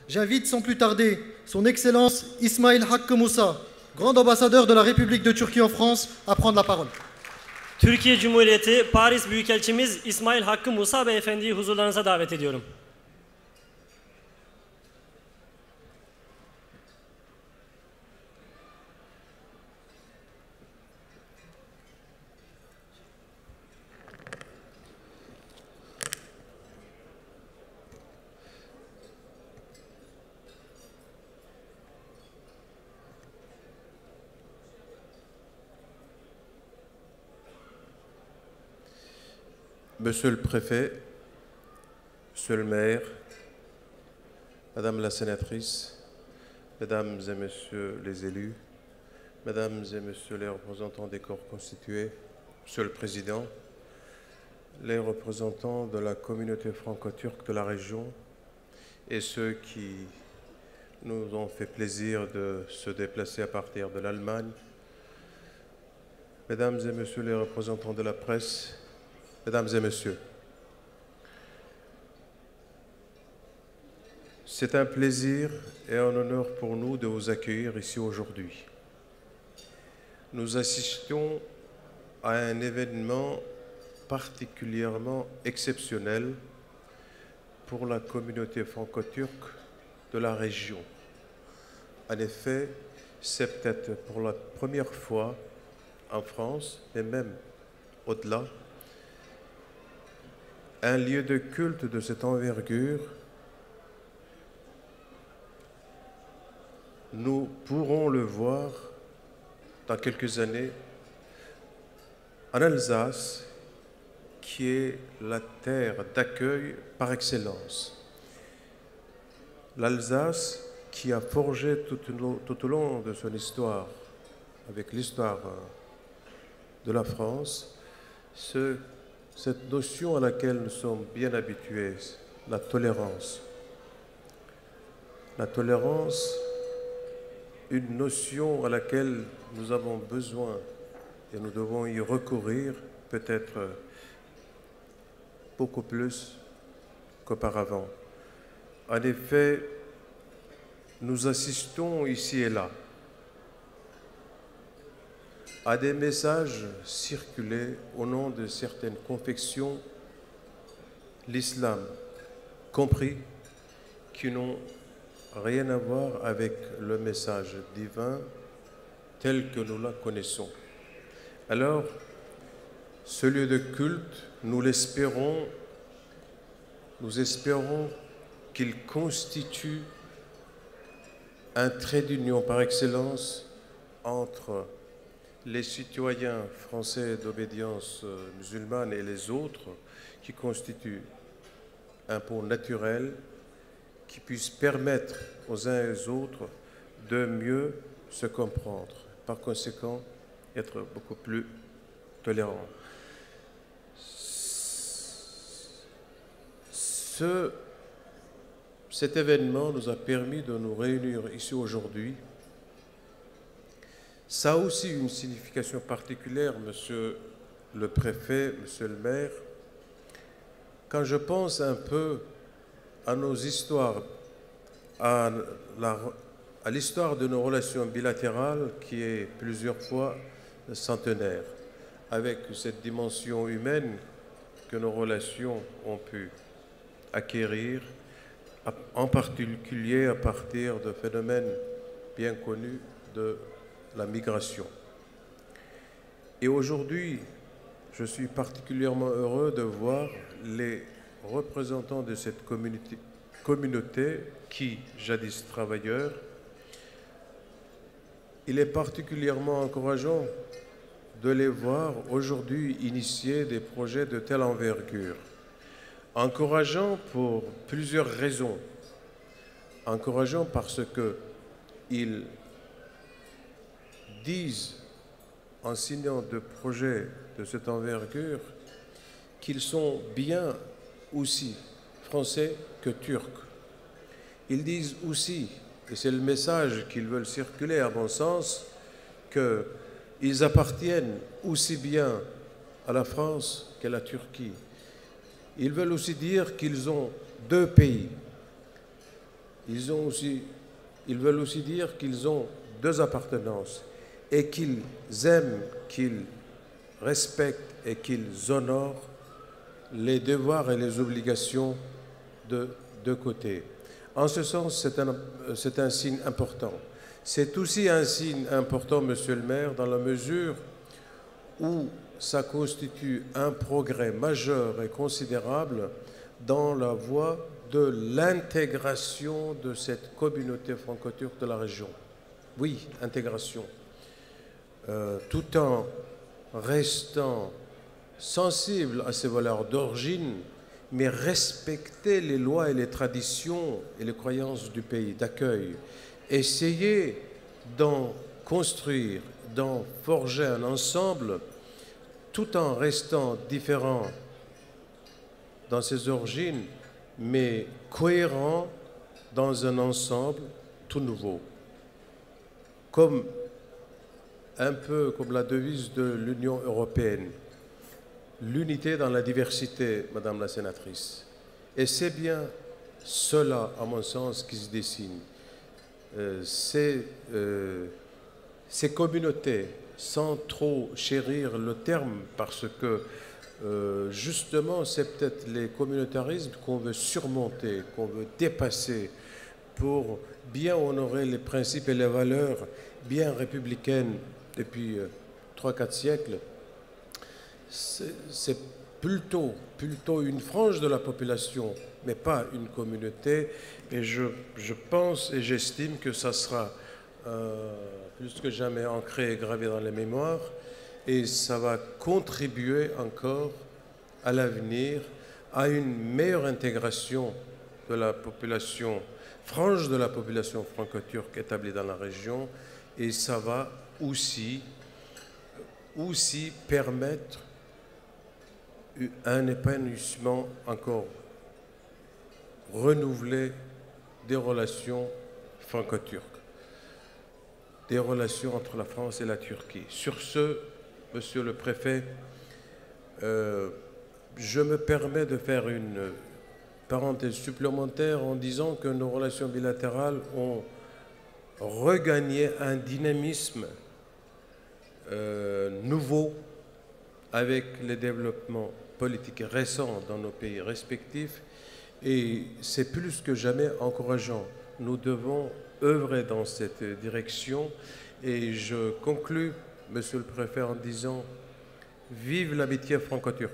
J'invite sans plus tarder son Excellence İsmail Hakkı Musa, grand ambassadeur de la République de Turquie en France, à prendre la parole. Türkiye Cumhuriyeti Paris Büyükelçimiz İsmail Hakkı Musa Beyefendi'yi huzurlarınıza davet ediyorum. Monsieur le préfet, Monsieur le maire, Madame la sénatrice, Mesdames et Messieurs les élus, Mesdames et Messieurs les représentants des corps constitués, Monsieur le Président, les représentants de la communauté franco-turque de la région et ceux qui nous ont fait plaisir de se déplacer à partir de l'Allemagne, Mesdames et Messieurs les représentants de la presse, Mesdames et Messieurs, c'est un plaisir et un honneur pour nous de vous accueillir ici aujourd'hui. Nous assistons à un événement particulièrement exceptionnel pour la communauté franco-turque de la région. En effet, c'est peut-être pour la première fois en France, et même au-delà, un lieu de culte de cette envergure. Nous pourrons le voir dans quelques années en Alsace, qui est la terre d'accueil par excellence. L'Alsace qui a forgé tout au long de son histoire, avec l'histoire de la France, cette notion à laquelle nous sommes bien habitués, la tolérance. La tolérance, une notion à laquelle nous avons besoin et nous devons y recourir peut-être beaucoup plus qu'auparavant. En effet, nous assistons ici et là à des messages circulés au nom de certaines confections, l'islam compris, qui n'ont rien à voir avec le message divin tel que nous la connaissons. Alors, ce lieu de culte, nous espérons qu'il constitue un trait d'union par excellence entre les citoyens français d'obédience musulmane et les autres, qui constituent un pont naturel qui puisse permettre aux uns et aux autres de mieux se comprendre, par conséquent être beaucoup plus tolérants. Cet événement nous a permis de nous réunir ici aujourd'hui. Ça a aussi une signification particulière, Monsieur le préfet, Monsieur le maire. Quand je pense un peu à nos histoires, à l'histoire de nos relations bilatérales qui est plusieurs fois centenaire, avec cette dimension humaine que nos relations ont pu acquérir, en particulier à partir de phénomènes bien connus de la migration. Et aujourd'hui, je suis particulièrement heureux de voir les représentants de cette communauté qui, jadis travailleurs, il est particulièrement encourageant de les voir aujourd'hui initier des projets de telle envergure. Encourageant pour plusieurs raisons. Encourageant parce qu'ils disent, en signant de projets de cette envergure, qu'ils sont bien aussi français que turcs. Ils disent aussi, et c'est le message qu'ils veulent circuler à mon sens, qu'ils appartiennent aussi bien à la France qu'à la Turquie. Ils veulent aussi dire qu'ils ont deux pays. Ils veulent aussi dire qu'ils ont deux appartenances et qu'ils aiment, qu'ils respectent et qu'ils honorent les devoirs et les obligations de deux côtés. En ce sens, c'est un signe important. C'est aussi un signe important, Monsieur le maire, dans la mesure où ça constitue un progrès majeur et considérable dans la voie de l'intégration de cette communauté franco-turque de la région. Oui, intégration. Tout en restant sensible à ses valeurs d'origine, mais respecter les lois et les traditions et les croyances du pays d'accueil. Essayer d'en construire, d'en forger un ensemble, tout en restant différent dans ses origines, mais cohérent dans un ensemble tout nouveau. Un peu comme la devise de l'Union européenne, l'unité dans la diversité, Madame la sénatrice. Et c'est bien cela, à mon sens, qui se dessine. Ces communautés, sans trop chérir le terme, parce que justement, c'est peut-être les communautarismes qu'on veut surmonter, qu'on veut dépasser pour bien honorer les principes et les valeurs bien républicaines depuis 3-4 siècles. C'est plutôt une frange de la population, mais pas une communauté. Et je pense et j'estime que ça sera plus que jamais ancré et gravé dans les mémoires. Et ça va contribuer encore à l'avenir à une meilleure intégration de la population, frange de la population franco-turque établie dans la région. Et ça va aussi permettre un épanouissement encore renouvelé des relations franco-turques, des relations entre la France et la Turquie. Sur ce, Monsieur le Préfet, je me permets de faire une parenthèse supplémentaire en disant que nos relations bilatérales ont regagné un dynamisme nouveau avec les développements politiques récents dans nos pays respectifs, et c'est plus que jamais encourageant. Nous devons œuvrer dans cette direction, et je conclus, Monsieur le Préfet, en disant « Vive l'amitié franco-turque ».